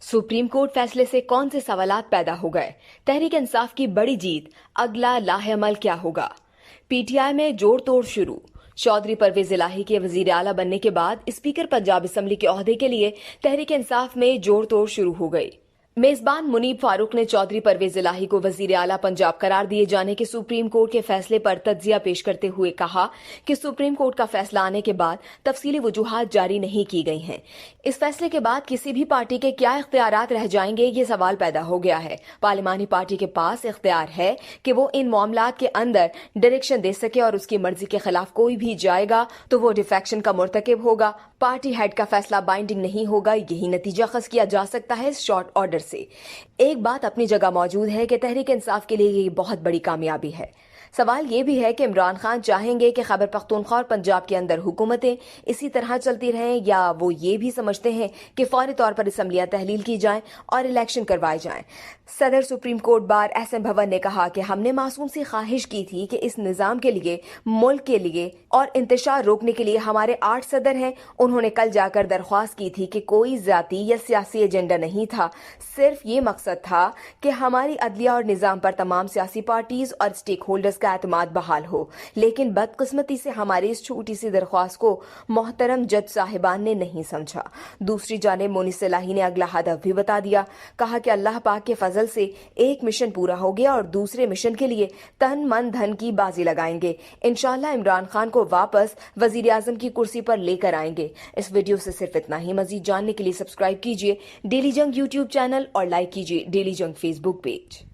Supreme court फैसले से कौन से सवालात पैदा हो गए? तहरीक इंसाफ की बड़ी जीत, अगला लाहेअमल क्या होगा? पीटीआई में जोड़ तोड़ शुरू। चौधरी परवेज इलाही के वजीर आला बनने के बाद स्पीकर पंजाब असेंबली के ओहदे के लिए तहरीक इंसाफ में जोड़ तोड़ शुरू हो गई। मेजबान मुनीब फारूक ने चौधरी परवेज इलाही को वजीर आला पंजाब करार दिए जाने के सुप्रीम कोर्ट के फैसले पर तज्जिया पेश करते हुए कहा कि सुप्रीम कोर्ट का फैसला आने के बाद तफसीली वजूहात जारी नहीं की गई हैं। इस फैसले के बाद किसी भी पार्टी के क्या इख्तियारात रह जाएंगे, ये सवाल पैदा हो गया है। पार्लिमानी पार्टी के पास इख्तियार है कि वो इन मामलात के अंदर डायरेक्शन दे सके और उसकी मर्जी के खिलाफ कोई भी जाएगा तो वो डिफेक्शन का मुर्तकिब होगा। पार्टी हेड का फैसला बाइंडिंग नहीं होगा, यही नतीजा खस किया जा सकता है इस शॉर्ट ऑर्डर से। एक बात अपनी जगह मौजूद है कि तहरीक इंसाफ के लिए ये बहुत बड़ी कामयाबी है। सवाल ये भी है कि इमरान खान चाहेंगे कि खैबर पख्तूनख्वा और पंजाब के अंदर हुकूमतें इसी तरह चलती रहें, या वो ये भी समझते हैं कि फौरी तौर पर असम्बलियां तहलील की जाएं और इलेक्शन करवाए जाएं। सदर सुप्रीम कोर्ट बार एहसन भवन ने कहा कि हमने मासूम सी ख्वाहिश की थी कि इस निज़ाम के लिए, मुल्क के लिए और इंतशार रोकने के लिए हमारे 8 सदर हैं। उन्होंने कल जाकर दरख्वास्त की थी कि कोई ज़ाती या सियासी एजेंडा नहीं था, सिर्फ ये मकसद था कि हमारी अदलिया और निज़ाम पर तमाम सियासी पार्टीज और स्टेक होल्डर्स का एतमाद बहाल हो। लेकिन बदकिस्मती से हमारी इस छोटी सी दरख्वास्त को मोहतरम जज साहिबान ने नहीं समझा। दूसरी जानिब मुनीस इलाही ने अगला हदफ भी बता दिया। कहा कि अल्लाह पाक के फजल से एक मिशन पूरा हो गया और दूसरे मिशन के लिए तन मन धन की बाजी लगाएंगे। इंशाअल्लाह इमरान खान को वापस वजीर आजम की कुर्सी पर लेकर आएंगे। इस वीडियो से सिर्फ इतना ही। मजीद जानने के लिए सब्सक्राइब कीजिए डेली जंग यूट्यूब चैनल और लाइक कीजिए डेली जंग फेसबुक पेज।